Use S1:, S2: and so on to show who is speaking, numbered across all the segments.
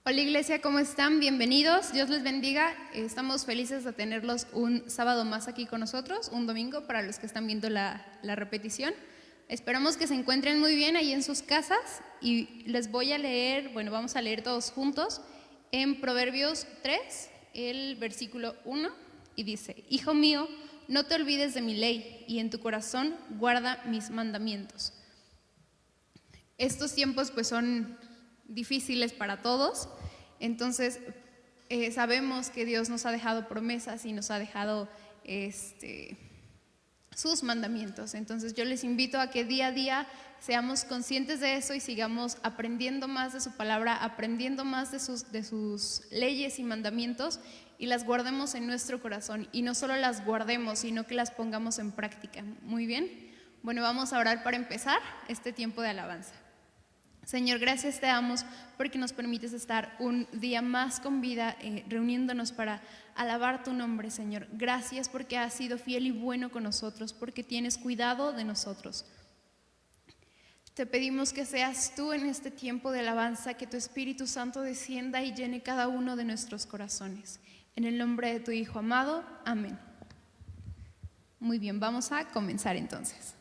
S1: Hola Iglesia, ¿cómo están? Bienvenidos, Dios les bendiga. Estamos felices de tenerlos un sábado más aquí con nosotros, un domingo para los que están viendo la repetición. Esperamos que se encuentren muy bien ahí en sus casas y les voy a leer, vamos a leer todos juntos en Proverbios 3, el versículo 1, y dice: Hijo mío, no te olvides de mi ley y en tu corazón guarda mis mandamientos. Estos tiempos pues son difíciles para todos, entonces sabemos que Dios nos ha dejado promesas y nos ha dejado sus mandamientos. Entonces yo les invito a que día a día seamos conscientes de eso y sigamos aprendiendo más de su palabra, aprendiendo más de sus leyes y mandamientos, y las guardemos en nuestro corazón, y no solo las guardemos, sino que las pongamos en práctica. Muy bien, vamos a orar para empezar este tiempo de alabanza. Señor, gracias te damos porque nos permites estar un día más con vida, reuniéndonos para alabar tu nombre, Señor. Gracias porque has sido fiel y bueno con nosotros, porque tienes cuidado de nosotros. Te pedimos que seas tú en este tiempo de alabanza, que tu Espíritu Santo descienda y llene cada uno de nuestros corazones. En el nombre de tu Hijo amado, amén. Muy bien, vamos a comenzar entonces.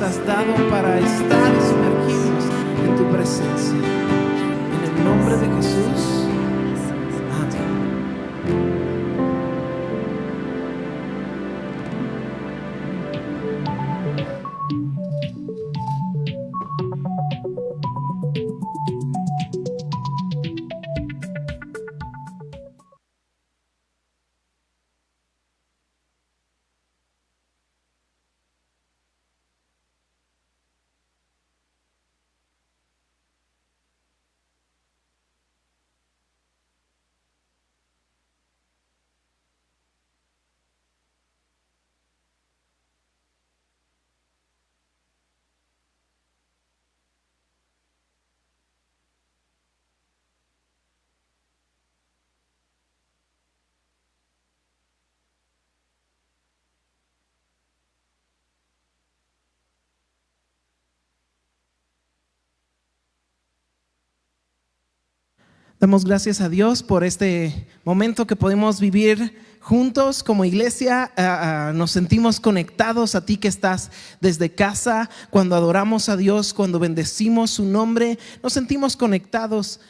S2: has dado para estar y sumergirnos en tu presencia. En el nombre de Jesús. Damos gracias a Dios por este momento que podemos vivir juntos como iglesia. Nos sentimos conectados a ti que estás desde casa. Cuando adoramos a Dios, cuando bendecimos su nombre, nos sentimos conectados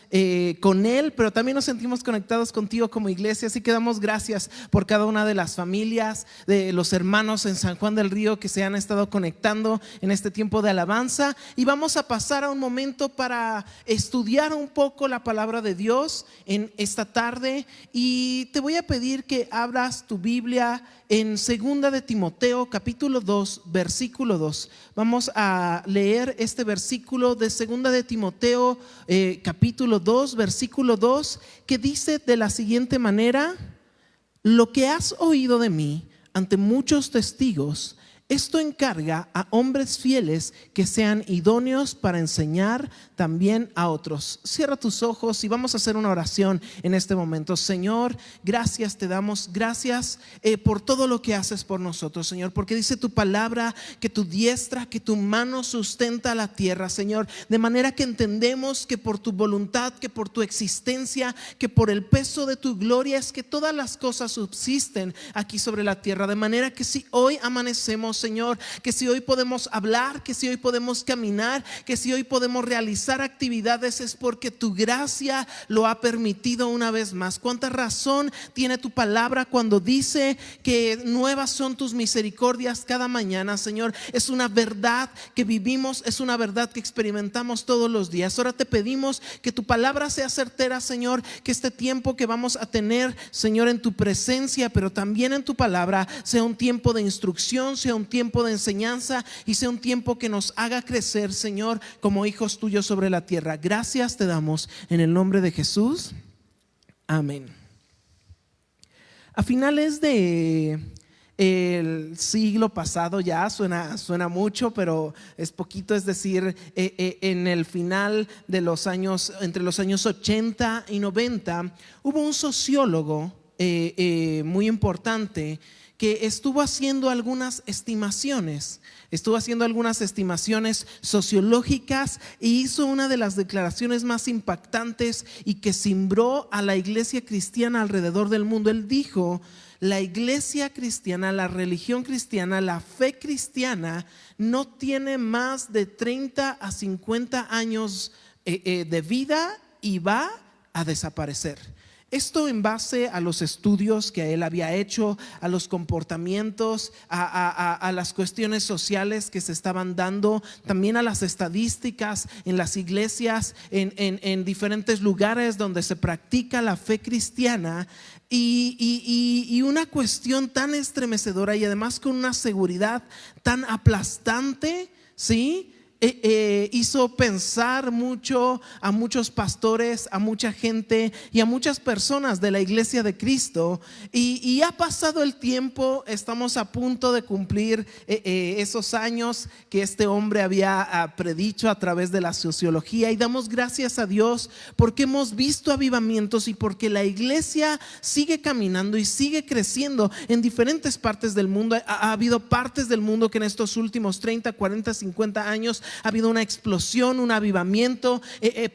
S2: con Él, pero también nos sentimos conectados contigo como iglesia. Así que damos gracias por cada una de las familias, de los hermanos en San Juan del Río que se han estado conectando en este tiempo de alabanza. Y vamos a pasar a un momento para estudiar un poco la palabra de Dios en esta tarde. Y te voy a pedir que abras tu Biblia en 2 de Timoteo capítulo 2 versículo 2. Vamos a leer este versículo de 2 de Timoteo capítulo 2 versículo 2, que dice de la siguiente manera: lo que has oído de mí ante muchos testigos, esto encarga a hombres fieles que sean idóneos para enseñar también a otros. Cierra tus ojos y vamos a hacer una oración en este momento. Señor, gracias te damos, gracias por todo lo que haces por nosotros, Señor, porque dice tu palabra que tu diestra, que tu mano sustenta la tierra, Señor, de manera que entendemos que por tu voluntad, que por tu existencia, que por el peso de tu gloria es que todas las cosas subsisten aquí sobre la tierra. De manera que si hoy amanecemos, Señor, que si hoy podemos hablar, que si hoy podemos caminar, que si hoy podemos realizar actividades, es porque tu gracia lo ha permitido una vez más. Cuánta razón tiene tu palabra cuando dice que nuevas son tus misericordias cada mañana, Señor. Es una verdad que vivimos, es una verdad que experimentamos todos los días. Ahora te pedimos que tu palabra sea certera, Señor, que este tiempo que vamos a tener, Señor, en tu presencia, pero también en tu palabra, sea un tiempo de instrucción, sea un tiempo de enseñanza y sea un tiempo que nos haga crecer, Señor, como hijos tuyos sobre la tierra. Gracias te damos en el nombre de Jesús. Amén. A finales de el siglo pasado, ya suena mucho, pero es poquito, es decir, en el final de los años, entre los años 80 y 90, hubo un sociólogo muy importante que estuvo haciendo algunas estimaciones sociológicas e hizo una de las declaraciones más impactantes y que cimbró a la iglesia cristiana alrededor del mundo. Él dijo: la iglesia cristiana, la religión cristiana, la fe cristiana no tiene más de 30 a 50 años de vida y va a desaparecer. Esto en base a los estudios que él había hecho, a los comportamientos, a las cuestiones sociales que se estaban dando, también a las estadísticas en las iglesias, en diferentes lugares donde se practica la fe cristiana. Y una cuestión tan estremecedora y además con una seguridad tan aplastante, ¿sí? Hizo pensar mucho a muchos pastores, a mucha gente y a muchas personas de la iglesia de Cristo. Y ha pasado el tiempo, estamos a punto de cumplir esos años que este hombre había predicho a través de la sociología, y damos gracias a Dios porque hemos visto avivamientos y porque la iglesia sigue caminando y sigue creciendo en diferentes partes del mundo. Ha habido partes del mundo que en estos últimos 30, 40, 50 años Ha habido una explosión, un avivamiento.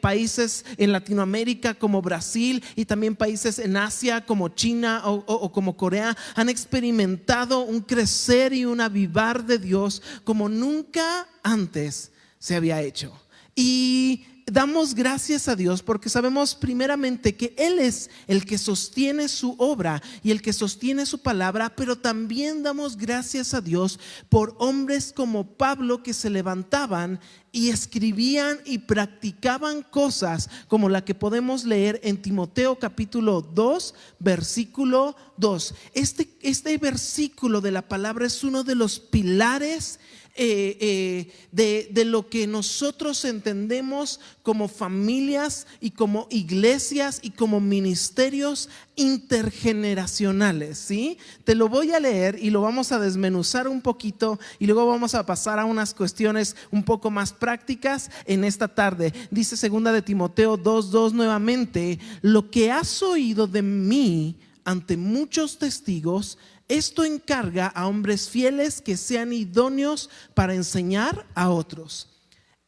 S2: Países en Latinoamérica como Brasil y también países en Asia como China o como Corea han experimentado un crecer y un avivar de Dios como nunca antes se había hecho. Y damos gracias a Dios porque sabemos primeramente que Él es el que sostiene su obra y el que sostiene su palabra, pero también damos gracias a Dios por hombres como Pablo que se levantaban y escribían y practicaban cosas como la que podemos leer en Timoteo capítulo 2 versículo 2. Este versículo de la palabra es uno de los pilares de lo que nosotros entendemos como familias y como iglesias y como ministerios intergeneracionales, ¿sí? Te lo voy a leer y lo vamos a desmenuzar un poquito y luego vamos a pasar a unas cuestiones un poco más prácticas en esta tarde. Dice segunda de Timoteo 2:2 nuevamente: lo que has oído de mí ante muchos testigos, esto encarga a hombres fieles que sean idóneos para enseñar a otros.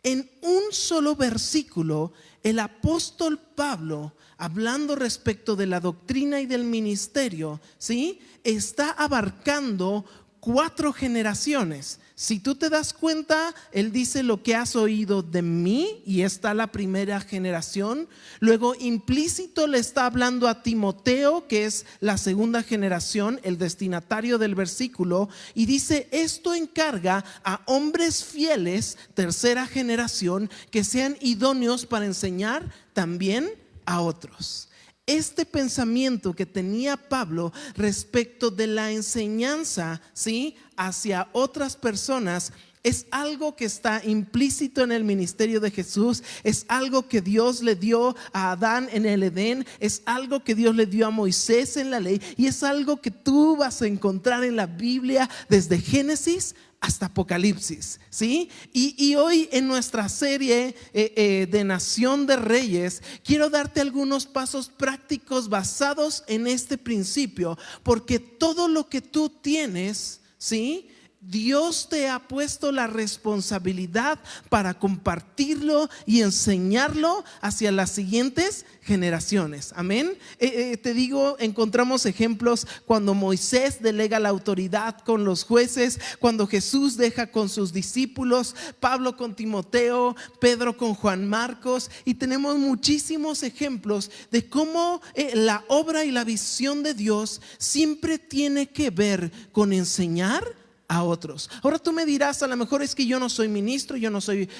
S2: En un solo versículo, el apóstol Pablo, hablando respecto de la doctrina y del ministerio, ¿sí?, está abarcando 4 generaciones. Si tú te das cuenta, él dice lo que has oído de mí, y está la primera generación. Luego implícito le está hablando a Timoteo, que es la segunda generación, el destinatario del versículo, y dice: esto encarga a hombres fieles, tercera generación, que sean idóneos para enseñar también a otros. Este pensamiento que tenía Pablo respecto de la enseñanza, ¿sí?, hacia otras personas es algo que está implícito en el ministerio de Jesús. Es algo que Dios le dio a Adán en el Edén. Es algo que Dios le dio a Moisés en la ley. Y es algo que tú vas a encontrar en la Biblia desde Génesis hasta Apocalipsis, ¿sí? Y hoy en nuestra serie de Nación de Reyes quiero darte algunos pasos prácticos basados en este principio, porque todo lo que tú tienes, ¿sí?, Dios te ha puesto la responsabilidad para compartirlo y enseñarlo hacia las siguientes generaciones. Amén. Te digo, encontramos ejemplos cuando Moisés delega la autoridad con los jueces, cuando Jesús deja con sus discípulos, Pablo con Timoteo, Pedro con Juan Marcos, y tenemos muchísimos ejemplos de cómo la obra y la visión de Dios siempre tiene que ver con enseñar a otros. Ahora tú me dirás, a lo mejor es que yo no soy ministro, yo no soy,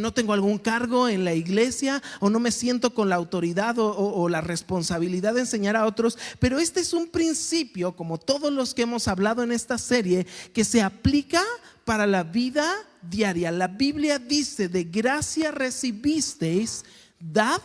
S2: no tengo algún cargo en la iglesia, o no me siento con la autoridad o la responsabilidad de enseñar a otros. Pero este es un principio, como todos los que hemos hablado en esta serie, que se aplica para la vida diaria. La Biblia dice: de gracia recibisteis, dad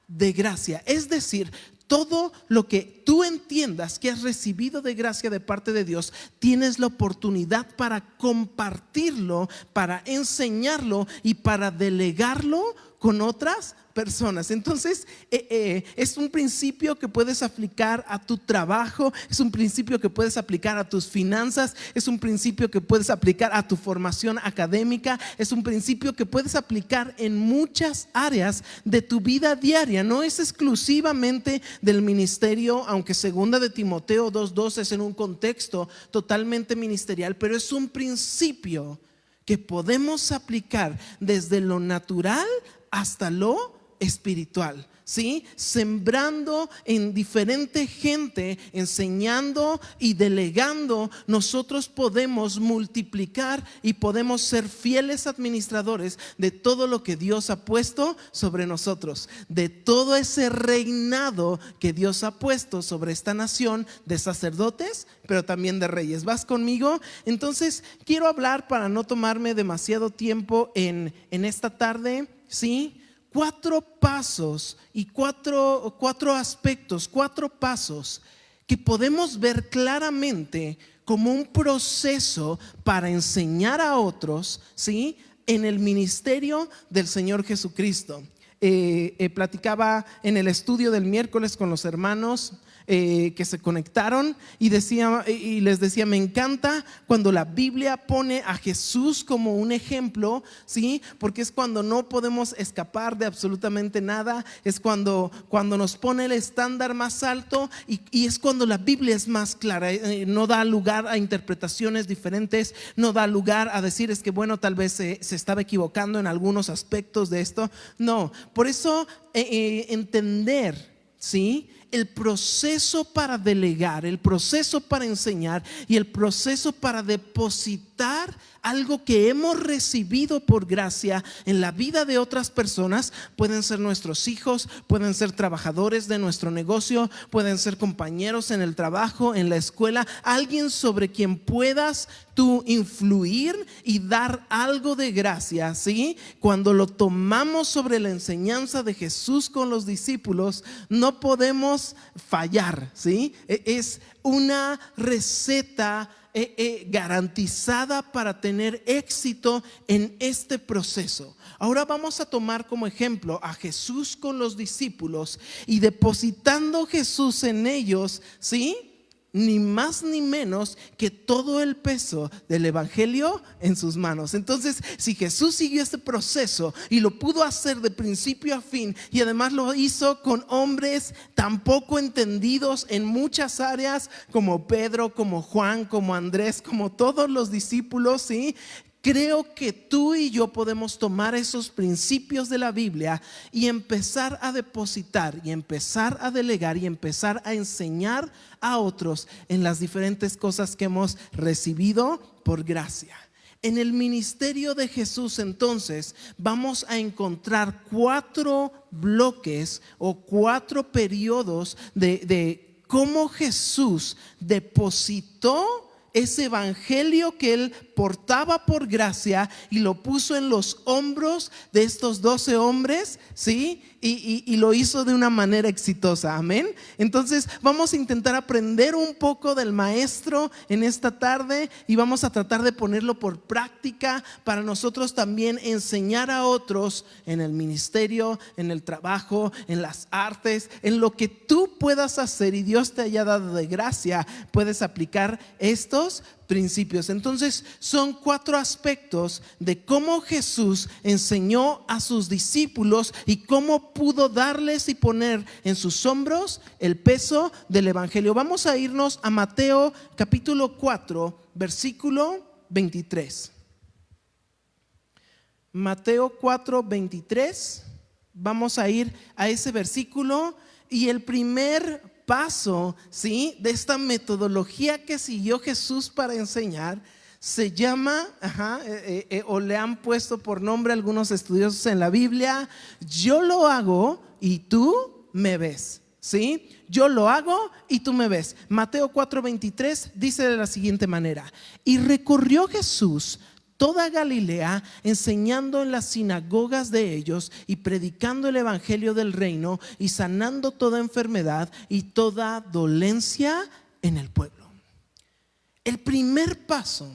S2: de gracia. Es decir, todo lo que tú entiendas que has recibido de gracia de parte de Dios, tienes la oportunidad para compartirlo, para enseñarlo y para delegarlo con otras personas. Entonces es un principio que puedes aplicar a tu trabajo, es un principio que puedes aplicar a tus finanzas, es un principio que puedes aplicar a tu formación académica, es un principio que puedes aplicar en muchas áreas de tu vida diaria. No es exclusivamente del ministerio, aunque segunda de Timoteo 2:2 es en un contexto totalmente ministerial, pero es un principio que podemos aplicar desde lo natural hasta lo espiritual, ¿sí? Sembrando en diferente gente, enseñando y delegando, nosotros podemos multiplicar y podemos ser fieles administradores de todo lo que Dios ha puesto sobre nosotros, de todo ese reinado que Dios ha puesto sobre esta nación de sacerdotes, pero también de reyes. ¿Vas conmigo? Entonces quiero hablar, para no tomarme demasiado tiempo en esta tarde, ¿sí?, 4 pasos y cuatro aspectos, 4 pasos que podemos ver claramente como un proceso para enseñar a otros, ¿sí?, en el ministerio del Señor Jesucristo. Platicaba en el estudio del miércoles con los hermanos que se conectaron y les decía, me encanta cuando la Biblia pone a Jesús como un ejemplo, ¿sí? Porque es cuando no podemos escapar de absolutamente nada, es cuando nos pone el estándar más alto y es cuando la Biblia es más clara, no da lugar a interpretaciones diferentes, no da lugar a decir es que bueno, tal vez se estaba equivocando en algunos aspectos de esto. No, por eso entender, ¿sí?, el proceso para delegar, el proceso para enseñar y el proceso para depositar algo que hemos recibido por gracia en la vida de otras personas. Pueden ser nuestros hijos, pueden ser trabajadores de nuestro negocio, pueden ser compañeros en el trabajo, en la escuela, alguien sobre quien puedas tú influir y dar algo de gracia, ¿sí? Cuando lo tomamos sobre la enseñanza de Jesús con los discípulos, no podemos fallar, ¿sí? Es una receta garantizada para tener éxito en este proceso. Ahora vamos a tomar como ejemplo a Jesús con los discípulos y depositando Jesús en ellos, ¿sí?, ni más ni menos que todo el peso del evangelio en sus manos. Entonces, si Jesús siguió este proceso y lo pudo hacer de principio a fin, y además lo hizo con hombres tan poco entendidos en muchas áreas, como Pedro, como Juan, como Andrés, como todos los discípulos, ¿sí?, creo que tú y yo podemos tomar esos principios de la Biblia y empezar a depositar y empezar a delegar y empezar a enseñar a otros en las diferentes cosas que hemos recibido por gracia. En el ministerio de Jesús, entonces, vamos a encontrar 4 bloques o 4 periodos de cómo Jesús depositó ese evangelio que él portaba por gracia y lo puso en los hombros de estos 12 hombres, ¿sí? Y lo hizo de una manera exitosa, amén. Entonces vamos a intentar aprender un poco del maestro en esta tarde y vamos a tratar de ponerlo por práctica para nosotros también enseñar a otros en el ministerio, en el trabajo, en las artes, en lo que tú puedas hacer y Dios te haya dado de gracia, puedes aplicar estos principios. Entonces son 4 aspectos de cómo Jesús enseñó a sus discípulos y cómo pudo darles y poner en sus hombros el peso del evangelio. Vamos a irnos a Mateo capítulo 4 versículo 23. Mateo 4, 23. Vamos a ir a ese versículo y el primer paso, ¿sí?, de esta metodología que siguió Jesús para enseñar se llama, o le han puesto por nombre algunos estudiosos en la Biblia, yo lo hago y tú me ves, ¿sí? Yo lo hago y tú me ves. Mateo 4:23 dice de la siguiente manera: y recorrió Jesús toda Galilea, enseñando en las sinagogas de ellos y predicando el evangelio del reino y sanando toda enfermedad y toda dolencia en el pueblo. El primer paso,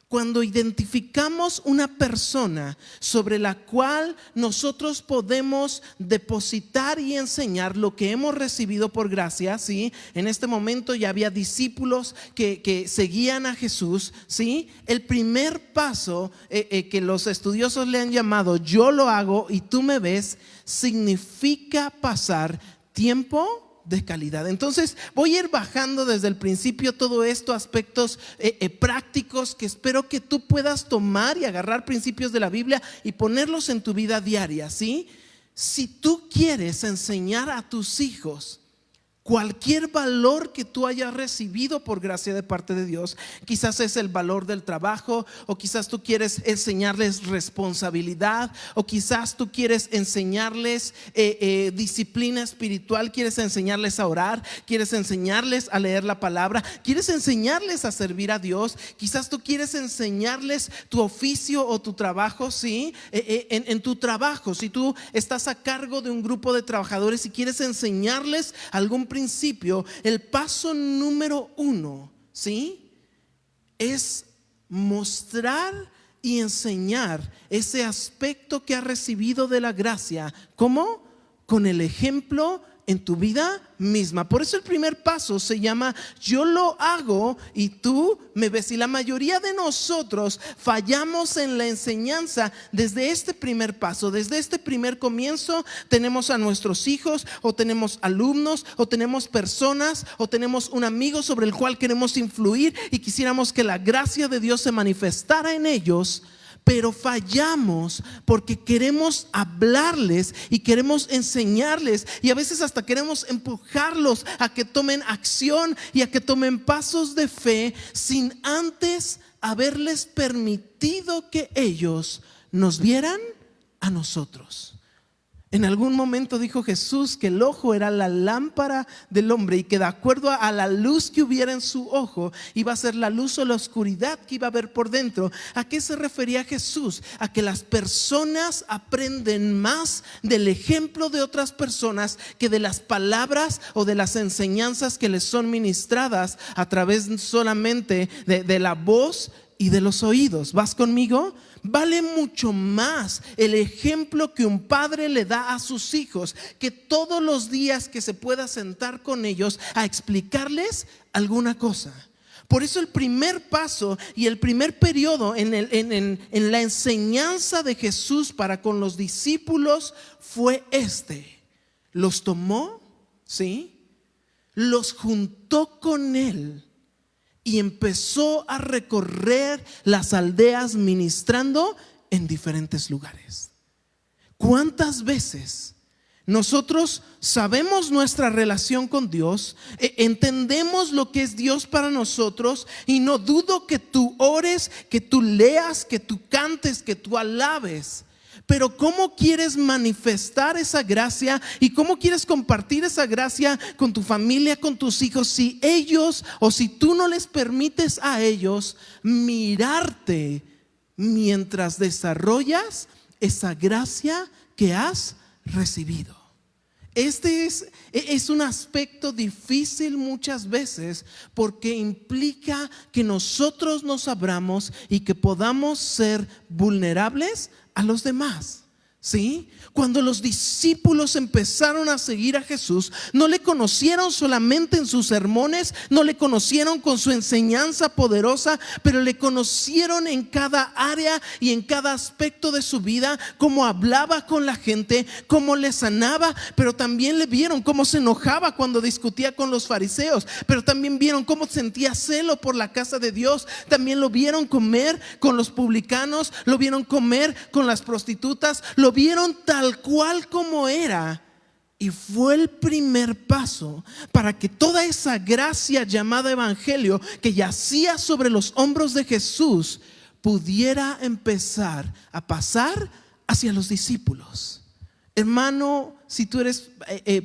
S2: cuando identificamos una persona sobre la cual nosotros podemos depositar y enseñar lo que hemos recibido por gracia, ¿sí? En este momento ya había discípulos que seguían a Jesús, ¿sí? El primer paso que los estudiosos le han llamado yo lo hago y tú me ves, significa pasar tiempo de calidad. Entonces voy a ir bajando desde el principio todo esto, aspectos prácticos que espero que tú puedas tomar y agarrar principios de la Biblia y ponerlos en tu vida diaria, ¿sí? Si tú quieres enseñar a tus hijos cualquier valor que tú hayas recibido por gracia de parte de Dios, quizás es el valor del trabajo, o quizás tú quieres enseñarles responsabilidad, o quizás tú quieres enseñarles disciplina espiritual, quieres enseñarles a orar, quieres enseñarles a leer la palabra, quieres enseñarles a servir a Dios, quizás tú quieres enseñarles tu oficio o tu trabajo, ¿sí? En tu trabajo, si tú estás a cargo de un grupo de trabajadores y quieres enseñarles algún principio, el paso número 1, ¿sí?, es mostrar y enseñar ese aspecto que ha recibido de la gracia. ¿Cómo? Con el ejemplo en tu vida misma. Por eso el primer paso se llama yo lo hago y tú me ves. Y la mayoría de nosotros fallamos en la enseñanza desde este primer paso, desde este primer comienzo. Tenemos a nuestros hijos, o tenemos alumnos, o tenemos personas, o tenemos un amigo sobre el cual queremos influir y quisiéramos que la gracia de Dios se manifestara en ellos. Pero fallamos porque queremos hablarles y queremos enseñarles, y a veces hasta queremos empujarlos a que tomen acción y a que tomen pasos de fe sin antes haberles permitido que ellos nos vieran a nosotros. En algún momento dijo Jesús que el ojo era la lámpara del hombre y que de acuerdo a la luz que hubiera en su ojo iba a ser la luz o la oscuridad que iba a haber por dentro. ¿A qué se refería Jesús? A que las personas aprenden más del ejemplo de otras personas que de las palabras o de las enseñanzas que les son ministradas a través solamente de la voz y de los oídos. ¿Vas conmigo? Vale mucho más el ejemplo que un padre le da a sus hijos que todos los días que se pueda sentar con ellos a explicarles alguna cosa. Por eso el primer paso y el primer periodo en la enseñanza de Jesús para con los discípulos fue este. Los tomó, ¿sí? Los juntó con él y empezó a recorrer las aldeas ministrando en diferentes lugares. ¿Cuántas veces nosotros sabemos nuestra relación con Dios, entendemos lo que es Dios para nosotros, y no dudo que tú ores, que tú leas, que tú cantes, que tú alabes? Pero ¿cómo quieres manifestar esa gracia y cómo quieres compartir esa gracia con tu familia, con tus hijos, si ellos o si tú no les permites a ellos mirarte mientras desarrollas esa gracia que has recibido? Este es un aspecto difícil muchas veces porque implica que nosotros nos abramos y que podamos ser vulnerables a los demás. ¿Sí? Cuando los discípulos empezaron a seguir a Jesús, no le conocieron solamente en sus sermones, no le conocieron con su enseñanza poderosa, pero le conocieron en cada área y en cada aspecto de su vida, cómo hablaba con la gente, cómo le sanaba, pero también le vieron cómo se enojaba cuando discutía con los fariseos, pero también vieron cómo sentía celo por la casa de Dios, también lo vieron comer con los publicanos, lo vieron comer con las prostitutas, lo vieron tal cual como era, y fue el primer paso para que toda esa gracia llamada evangelio que yacía sobre los hombros de Jesús pudiera empezar a pasar hacia los discípulos. Hermano, si tú eres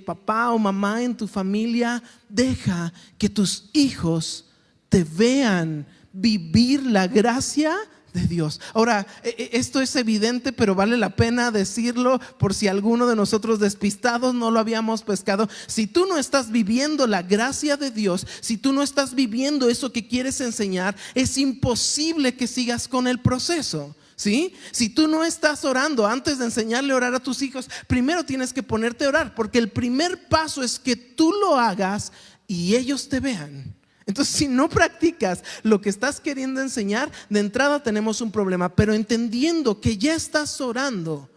S2: papá o mamá en tu familia, deja que tus hijos te vean vivir la gracia de Dios. Ahora, esto es evidente, pero vale la pena decirlo por si alguno de nosotros despistados no lo habíamos pescado. Si tú no estás viviendo la gracia de Dios, si tú no estás viviendo eso que quieres enseñar, es imposible que sigas con el proceso. ¿Sí? Si tú no estás orando antes de enseñarle a orar a tus hijos, primero tienes que ponerte a orar, porque el primer paso es que tú lo hagas y ellos te vean. Entonces, si no practicas lo que estás queriendo enseñar, de entrada tenemos un problema. Pero entendiendo que ya estás orando,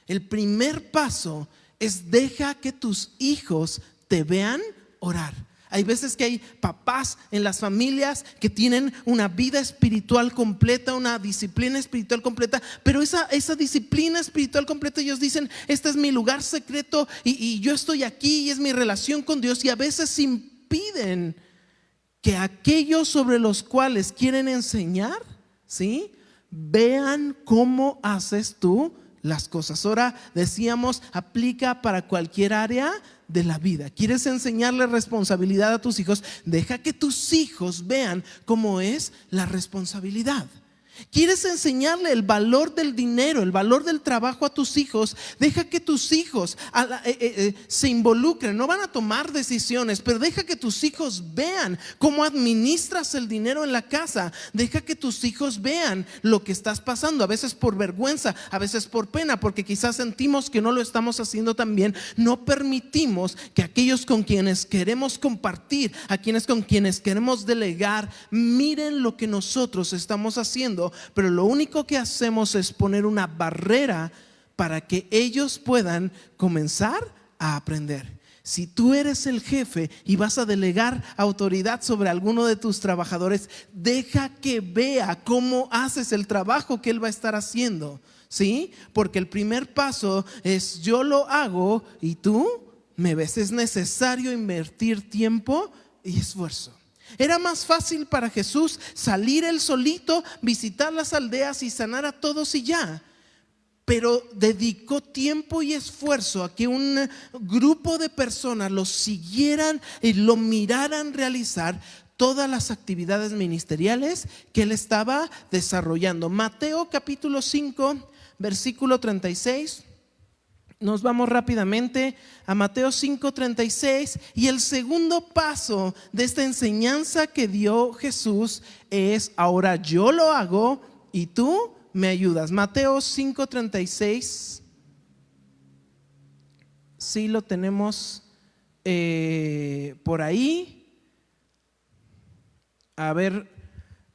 S2: el primer paso es deja que tus hijos te vean orar. Hay veces que hay papás en las familias que tienen una vida espiritual completa, una disciplina espiritual completa, pero esa disciplina espiritual completa, ellos dicen, este es mi lugar secreto y yo estoy aquí y es mi relación con Dios, y a veces impiden que aquellos sobre los cuales quieren enseñar, ¿sí?, vean cómo haces tú las cosas. Ahora decíamos, aplica para cualquier área de la vida. ¿Quieres enseñarle responsabilidad a tus hijos? Deja que tus hijos vean cómo es la responsabilidad. ¿Quieres enseñarle el valor del dinero, el valor del trabajo a tus hijos? Deja que tus hijos se involucren. No van a tomar decisiones, pero deja que tus hijos vean cómo administras el dinero en la casa. Deja que tus hijos vean lo que estás pasando, a veces por vergüenza, a veces por pena, porque quizás sentimos que no lo estamos haciendo tan bien. No permitimos que aquellos con quienes queremos compartir, con quienes queremos delegar, miren lo que nosotros estamos haciendo. Pero lo único que hacemos es poner una barrera para que ellos puedan comenzar a aprender. Si tú eres el jefe y vas a delegar autoridad sobre alguno de tus trabajadores, deja que vea cómo haces el trabajo que él va a estar haciendo, ¿sí? Porque el primer paso es: yo lo hago y tú me ves. Es necesario invertir tiempo y esfuerzo. Era más fácil para Jesús salir él solito, visitar las aldeas y sanar a todos y ya. Pero dedicó tiempo y esfuerzo a que un grupo de personas lo siguieran y lo miraran realizar todas las actividades ministeriales que él estaba desarrollando. Mateo capítulo 5, versículo 36. Nos vamos rápidamente a Mateo 5:36, y el segundo paso de esta enseñanza que dio Jesús es: ahora yo lo hago y tú me ayudas. Mateo 5:36, sí lo tenemos por ahí. A ver,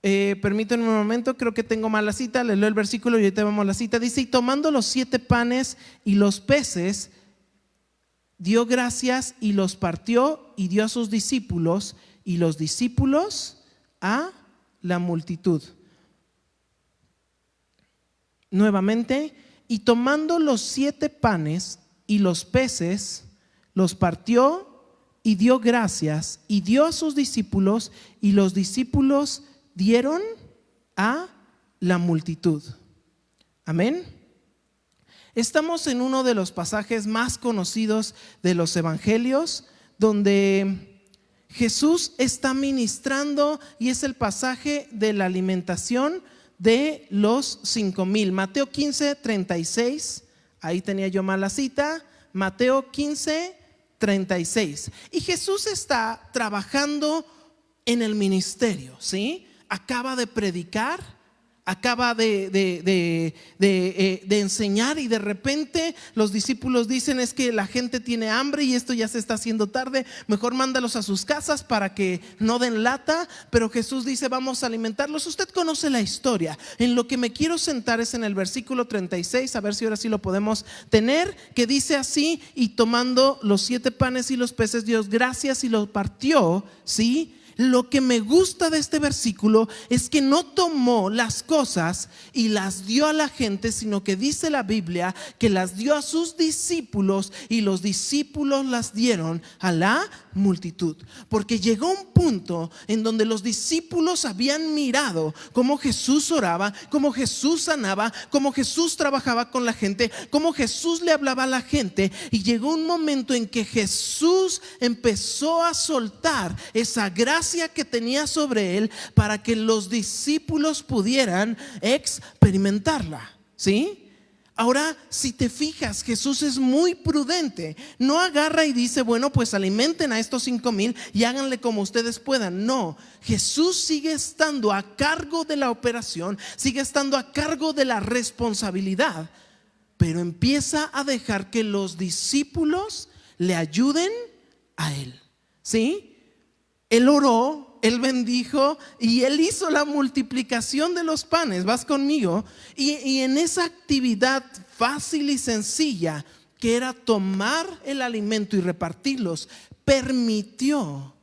S2: permítanme un momento, creo que tengo mal la cita. Le leo el versículo y ahorita vemos la cita. Dice: y tomando los 7 panes y los peces, dio gracias y los partió y dio a sus discípulos, y los discípulos a la multitud. Nuevamente: y tomando los 7 panes y los peces, los partió y dio gracias y dio a sus discípulos, y los discípulos dieron a la multitud. Amén. Estamos en uno de los pasajes más conocidos de los evangelios, donde Jesús está ministrando, y es el pasaje de la alimentación de los 5,000. Mateo 15:36, ahí tenía yo mal la cita. Mateo 15:36. Y Jesús está trabajando en el ministerio, ¿sí? Acaba de predicar, acaba de enseñar, y de repente los discípulos dicen: es que la gente tiene hambre y esto ya se está haciendo tarde, mejor mándalos a sus casas para que no den lata. Pero Jesús dice: vamos a alimentarlos. Usted conoce la historia. En lo que me quiero sentar es en el versículo 36, a ver si ahora sí lo podemos tener, que dice así: y tomando los 7 panes y los peces, dio gracias y los partió, ¿sí? Lo que me gusta de este versículo es que no tomó las cosas y las dio a la gente, sino que dice la Biblia que las dio a sus discípulos, y los discípulos las dieron a la multitud. Porque llegó un punto en donde los discípulos habían mirado cómo Jesús oraba, cómo Jesús sanaba, cómo Jesús trabajaba con la gente, cómo Jesús le hablaba a la gente, y llegó un momento en que Jesús empezó a soltar esa gracia que tenía sobre él para que los discípulos pudieran experimentarla, ¿sí? Ahora, si te fijas, Jesús es muy prudente. No agarra y dice: bueno, pues alimenten a estos 5,000 y háganle como ustedes puedan. No, Jesús sigue estando a cargo de la operación, sigue estando a cargo de la responsabilidad, pero empieza a dejar que los discípulos le ayuden a él, ¿sí? Él oró, él bendijo y él hizo la multiplicación de los panes. ¿Vas conmigo? Y en esa actividad fácil y sencilla, que era tomar el alimento y repartirlos, permitió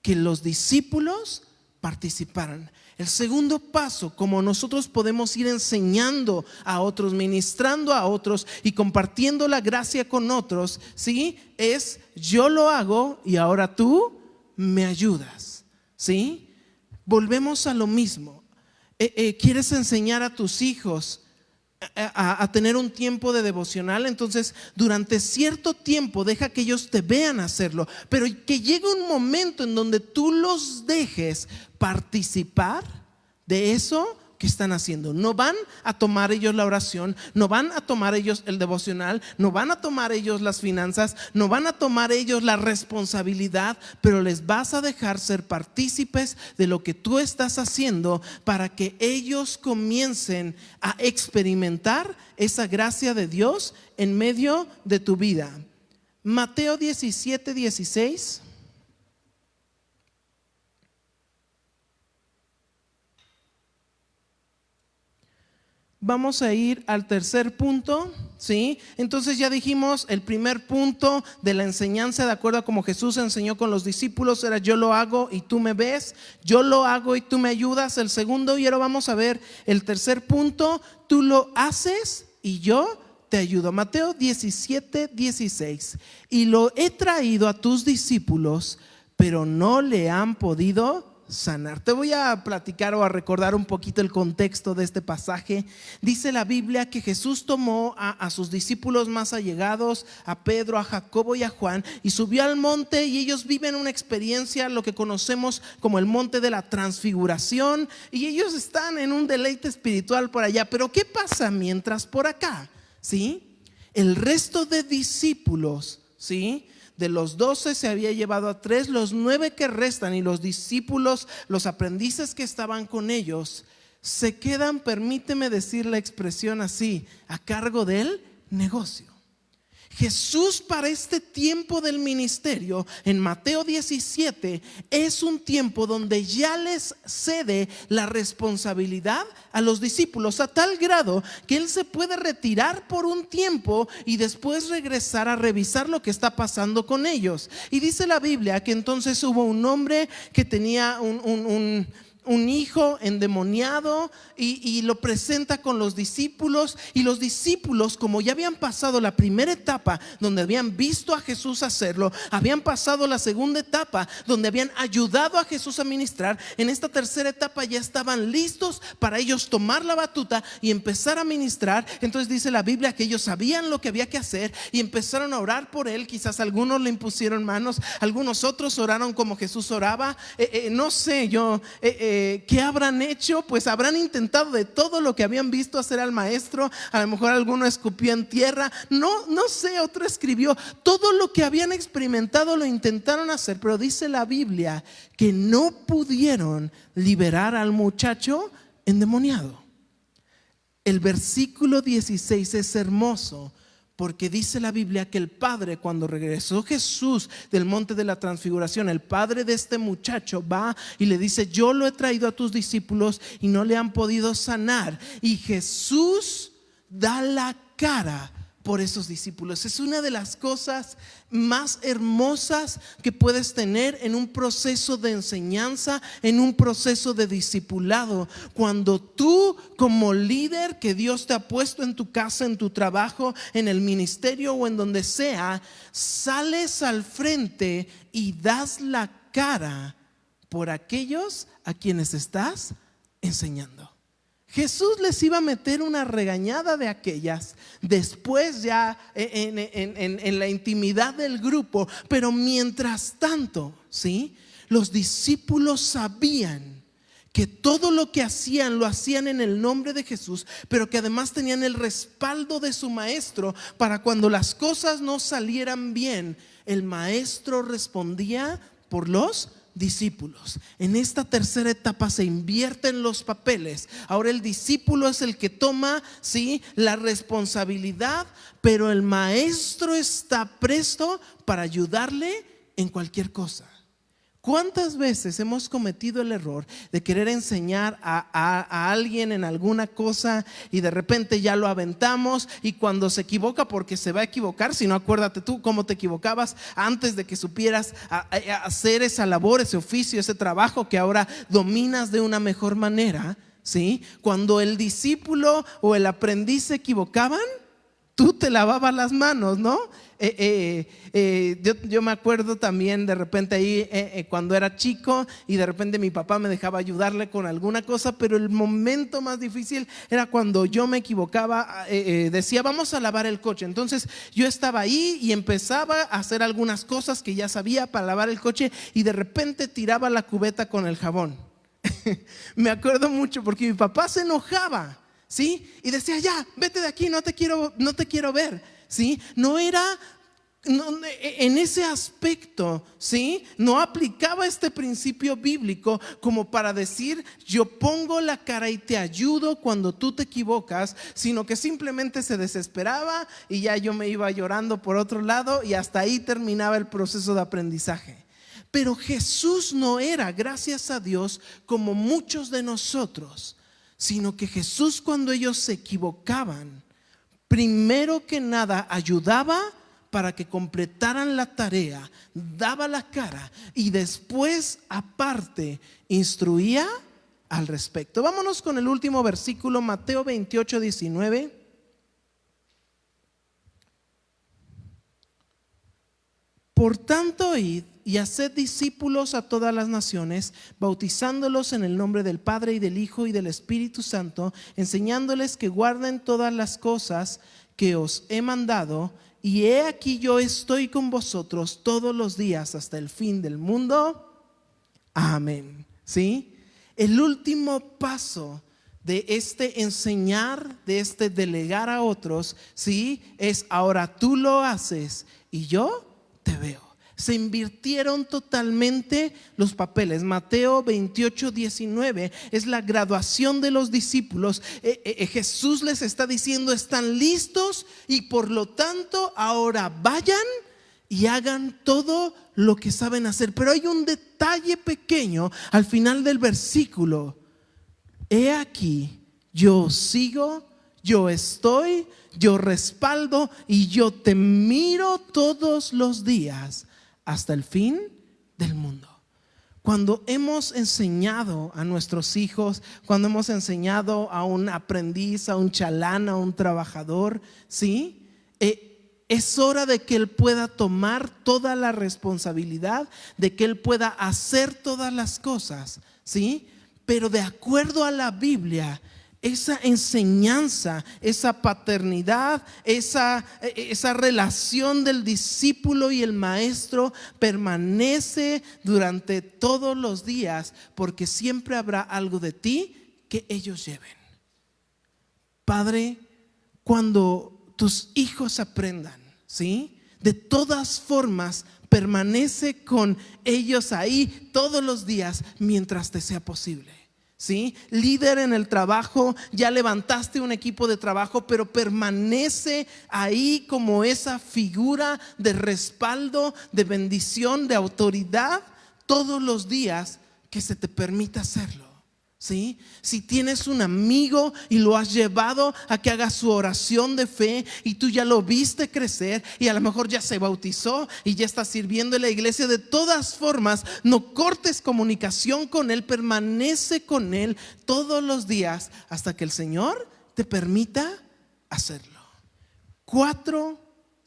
S2: que los discípulos participaran. El segundo paso, como nosotros podemos ir enseñando a otros, ministrando a otros y compartiendo la gracia con otros, ¿sí? Es: yo lo hago y ahora tú me ayudas, ¿sí? Volvemos a lo mismo. ¿Quieres enseñar a tus hijos a tener un tiempo de devocional? Entonces, durante cierto tiempo deja que ellos te vean hacerlo, pero que llegue un momento en donde tú los dejes participar de eso que están haciendo. No van a tomar ellos la oración, no van a tomar ellos el devocional, no van a tomar ellos las finanzas, no van a tomar ellos la responsabilidad, pero les vas a dejar ser partícipes de lo que tú estás haciendo para que ellos comiencen a experimentar esa gracia de Dios en medio de tu vida. Mateo 17:16. Vamos a ir al tercer punto, ¿sí? Entonces ya dijimos, el primer punto de la enseñanza, de acuerdo a como Jesús enseñó con los discípulos, era yo lo hago y tú me ves, yo lo hago y tú me ayudas. El segundo, y ahora vamos a ver el tercer punto, tú lo haces y yo te ayudo. Mateo 17:16. Y lo he traído a tus discípulos, pero no le han podido sanar. Te voy a platicar o a recordar un poquito el contexto de este pasaje. Dice la Biblia que Jesús tomó a sus discípulos más allegados, a Pedro, a Jacobo y a Juan, y subió al monte, y ellos viven una experiencia, lo que conocemos como el monte de la transfiguración, y ellos están en un deleite espiritual por allá. Pero ¿qué pasa mientras por acá? ¿Sí? El resto de discípulos, ¿sí? De los 12 se había llevado a 3, los 9 que restan y los discípulos, los aprendices que estaban con ellos, se quedan, permíteme decir la expresión así, a cargo del negocio. Jesús para este tiempo del ministerio en Mateo 17 es un tiempo donde ya les cede la responsabilidad a los discípulos, a tal grado que Él se puede retirar por un tiempo y después regresar a revisar lo que está pasando con ellos. Y dice la Biblia que entonces hubo un hombre que tenía un hijo endemoniado y lo presenta con los discípulos, y los discípulos, como ya habían pasado la primera etapa donde habían visto a Jesús hacerlo, habían pasado la segunda etapa donde habían ayudado a Jesús a ministrar, en esta tercera etapa ya estaban listos para ellos tomar la batuta y empezar a ministrar. Entonces dice la Biblia que ellos sabían lo que había que hacer y empezaron a orar por él. Quizás algunos le impusieron manos, algunos otros oraron como Jesús oraba. No sé yo ¿qué habrán hecho? Pues habrán intentado de todo lo que habían visto hacer al maestro. A lo mejor alguno escupió en tierra, no sé, otro escribió. Todo lo que habían experimentado lo intentaron hacer, pero dice la Biblia que no pudieron liberar al muchacho endemoniado. El versículo 16 es hermoso, porque dice la Biblia que el padre, cuando regresó Jesús del monte de la transfiguración, el padre de este muchacho va y le dice: yo lo he traído a tus discípulos y no le han podido sanar. Y Jesús da la cara por esos discípulos. Es una de las cosas más hermosas que puedes tener en un proceso de enseñanza, en un proceso de discipulado. Cuando tú, como líder que Dios te ha puesto en tu casa, en tu trabajo, en el ministerio o en donde sea, sales al frente y das la cara por aquellos a quienes estás enseñando. Jesús les iba a meter una regañada de aquellas después, ya en la intimidad del grupo, pero mientras tanto, ¿sí? Los discípulos sabían que todo lo que hacían lo hacían en el nombre de Jesús, pero que además tenían el respaldo de su maestro para cuando las cosas no salieran bien, el maestro respondía por los discípulos. En esta tercera etapa se invierten los papeles. Ahora el discípulo es el que toma, ¿sí?, la responsabilidad, pero el maestro está presto para ayudarle en cualquier cosa. ¿Cuántas veces hemos cometido el error de querer enseñar a alguien en alguna cosa y de repente ya lo aventamos, y cuando se equivoca, porque se va a equivocar, si no, acuérdate tú cómo te equivocabas antes de que supieras hacer esa labor, ese oficio, ese trabajo que ahora dominas de una mejor manera, ¿sí? Cuando el discípulo o el aprendiz se equivocaban, tú te lavabas las manos, ¿no? Yo me acuerdo también de repente ahí cuando era chico, y de repente mi papá me dejaba ayudarle con alguna cosa, pero el momento más difícil era cuando yo me equivocaba. Decía: vamos a lavar el coche. Entonces yo estaba ahí y empezaba a hacer algunas cosas que ya sabía para lavar el coche, y de repente tiraba la cubeta con el jabón. Me acuerdo mucho porque mi papá se enojaba, ¿sí? Y decía, ya, vete de aquí, no te quiero ver, ¿sí? No era... No, en ese aspecto, ¿sí? No aplicaba este principio bíblico como para decir, yo pongo la cara y te ayudo cuando tú te equivocas, sino que simplemente se desesperaba y ya yo me iba llorando por otro lado y hasta ahí terminaba el proceso de aprendizaje. Pero Jesús no era, gracias a Dios, como muchos de nosotros, sino que Jesús, cuando ellos se equivocaban, primero que nada ayudaba para que completaran la tarea, daba la cara y después aparte instruía al respecto. Vámonos con el último versículo, Mateo 28:19. Por tanto, id y haced discípulos a todas las naciones, bautizándolos en el nombre del Padre y del Hijo y del Espíritu Santo, enseñándoles que guarden todas las cosas que os he mandado. Y he aquí yo estoy con vosotros todos los días hasta el fin del mundo. Amén. ¿Sí? El último paso de este enseñar, de este delegar a otros, ¿sí? Es ahora tú lo haces y yo te veo. Se invirtieron totalmente los papeles. Mateo 28:19 es la graduación de los discípulos. Jesús les está diciendo, están listos y por lo tanto ahora vayan y hagan todo lo que saben hacer. Pero hay un detalle pequeño al final del versículo. He aquí, yo sigo, yo estoy, yo respaldo y yo te miro todos los días hasta el fin del mundo. Cuando hemos enseñado a nuestros hijos, cuando hemos enseñado a un aprendiz, a un chalán, a un trabajador, ¿sí? Es hora de que él pueda tomar toda la responsabilidad, de que él pueda hacer todas las cosas, ¿sí? Pero de acuerdo a la Biblia, esa enseñanza, esa paternidad, esa relación del discípulo y el maestro permanece durante todos los días, porque siempre habrá algo de ti que ellos lleven. Padre, cuando tus hijos aprendan, ¿sí? De todas formas, permanece con ellos ahí todos los días mientras te sea posible. ¿Sí? Líder en el trabajo, ya levantaste un equipo de trabajo, pero permanece ahí como esa figura de respaldo, de bendición, de autoridad todos los días que se te permita hacerlo. ¿Sí? Si tienes un amigo y lo has llevado a que haga su oración de fe y tú ya lo viste crecer y a lo mejor ya se bautizó y ya está sirviendo en la iglesia, de todas formas no cortes comunicación con él, permanece con él todos los días hasta que el Señor te permita hacerlo. 4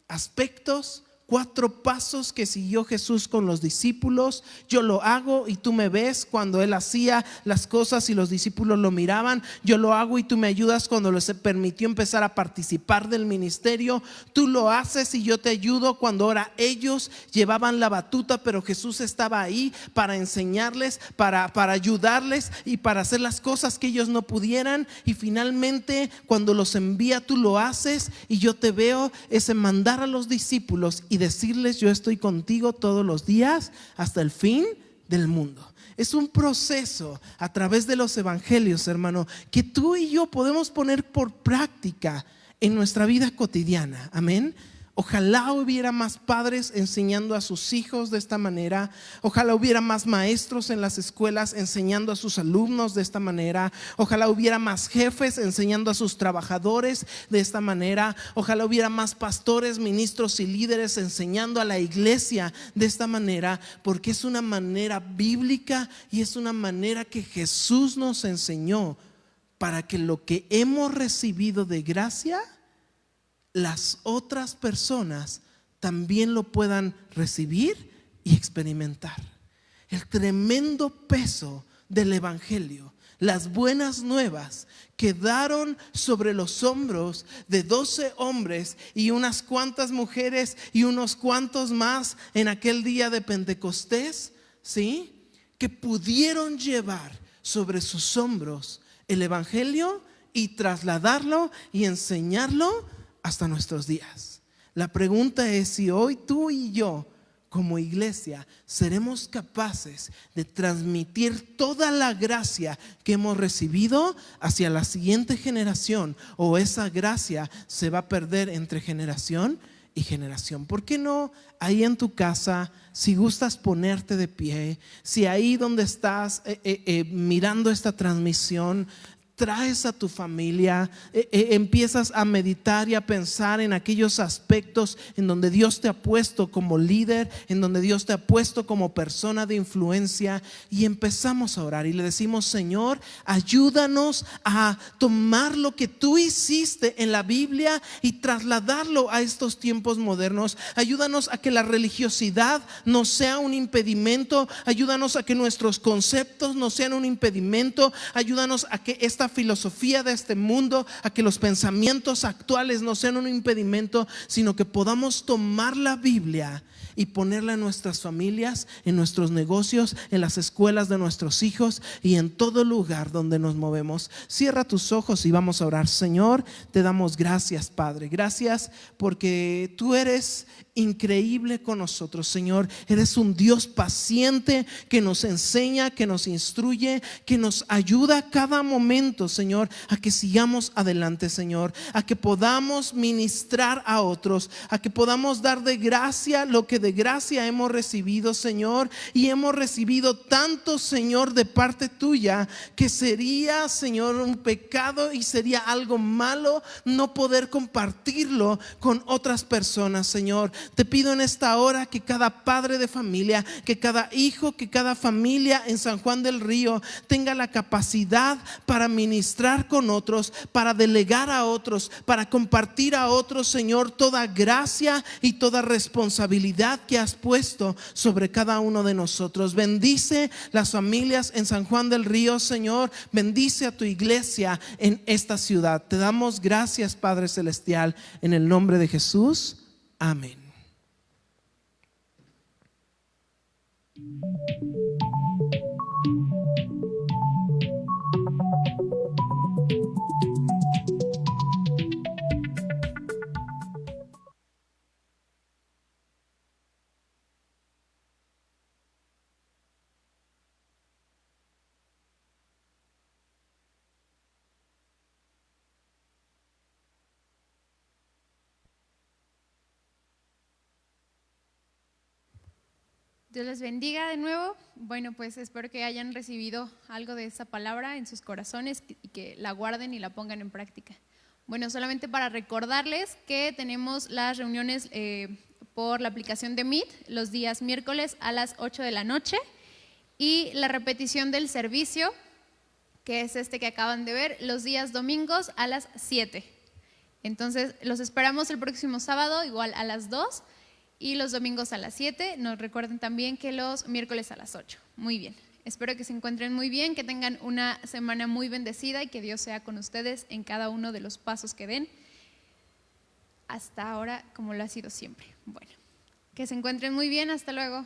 S2: aspectos, 4 pasos que siguió Jesús con los discípulos. Yo lo hago y tú me ves cuando él hacía las cosas y los discípulos lo miraban. Yo lo hago y tú me ayudas cuando les permitió empezar a participar del ministerio. Tú lo haces y yo te ayudo cuando ahora ellos llevaban la batuta, pero Jesús estaba ahí para enseñarles, para ayudarles y para hacer las cosas que ellos no pudieran. Y finalmente cuando los envía, tú lo haces y yo te veo. Es en mandar a los discípulos y decirles, yo estoy contigo todos los días hasta el fin del mundo. Es un proceso a través de los evangelios, hermano, que tú y yo podemos poner por práctica en nuestra vida cotidiana. Amén. Ojalá hubiera más padres enseñando a sus hijos de esta manera. Ojalá hubiera más maestros en las escuelas enseñando a sus alumnos de esta manera. Ojalá hubiera más jefes enseñando a sus trabajadores de esta manera. Ojalá hubiera más pastores, ministros y líderes enseñando a la iglesia de esta manera, porque es una manera bíblica y es una manera que Jesús nos enseñó para que lo que hemos recibido de gracia, las otras personas también lo puedan recibir y experimentar. El tremendo peso del evangelio, las buenas nuevas, quedaron sobre los hombros de 12 hombres y unas cuantas mujeres y unos cuantos más en aquel día de Pentecostés, ¿sí? Que pudieron llevar sobre sus hombros el evangelio y trasladarlo y enseñarlo hasta nuestros días. La pregunta es si hoy tú y yo como iglesia seremos capaces de transmitir toda la gracia que hemos recibido hacia la siguiente generación, o esa gracia se va a perder entre generación y generación. ¿Por qué no ahí en tu casa, si gustas ponerte de pie, si ahí donde estás mirando esta transmisión, traes a tu familia, empiezas a meditar y a pensar en aquellos aspectos en donde Dios te ha puesto como líder, en donde Dios te ha puesto como persona de influencia, y empezamos a orar y le decimos: Señor, ayúdanos a tomar lo que tú hiciste en la Biblia y trasladarlo a estos tiempos modernos. Ayúdanos a que la religiosidad no sea un impedimento, ayúdanos a que nuestros conceptos no sean un impedimento, ayúdanos a que esta filosofía de este mundo, a que los pensamientos actuales no sean un impedimento, sino que podamos tomar la Biblia y ponerla en nuestras familias, en nuestros negocios, en las escuelas de nuestros hijos y en todo lugar donde nos movemos. Cierra tus ojos y vamos a orar. Señor, te damos gracias, Padre. Gracias porque tú eres increíble con nosotros, Señor. Eres un Dios paciente que nos enseña, que nos instruye, que nos ayuda cada momento, Señor, a que sigamos adelante, Señor, a que podamos ministrar a otros, a que podamos dar de gracia lo que de gracia hemos recibido, Señor. Y hemos recibido tanto, Señor, de parte tuya, que sería, Señor, un pecado y sería algo malo no poder compartirlo con otras personas, Señor. Te pido en esta hora que cada padre de familia, que cada hijo, que cada familia en San Juan del Río tenga la capacidad para ministrar con otros, para delegar a otros, para compartir a otros, Señor, toda gracia y toda responsabilidad que has puesto sobre cada uno de nosotros. Bendice las familias en San Juan del Río, Señor. Bendice a tu iglesia en esta ciudad. Te damos gracias, Padre Celestial, en el nombre de Jesús. Amén.
S1: Dios les bendiga de nuevo. Bueno, pues espero que hayan recibido algo de esa palabra en sus corazones y que la guarden y la pongan en práctica. Bueno, solamente para recordarles que tenemos las reuniones por la aplicación de Meet los días miércoles a las 8 de la noche y la repetición del servicio, que es este que acaban de ver, los días domingos a las 7. Entonces, los esperamos el próximo sábado, igual a las 2. Y los domingos a las 7, nos recuerden también que los miércoles a las 8. Muy bien, espero que se encuentren muy bien, que tengan una semana muy bendecida y que Dios sea con ustedes en cada uno de los pasos que den hasta ahora, como lo ha sido siempre. Bueno, que se encuentren muy bien, hasta luego.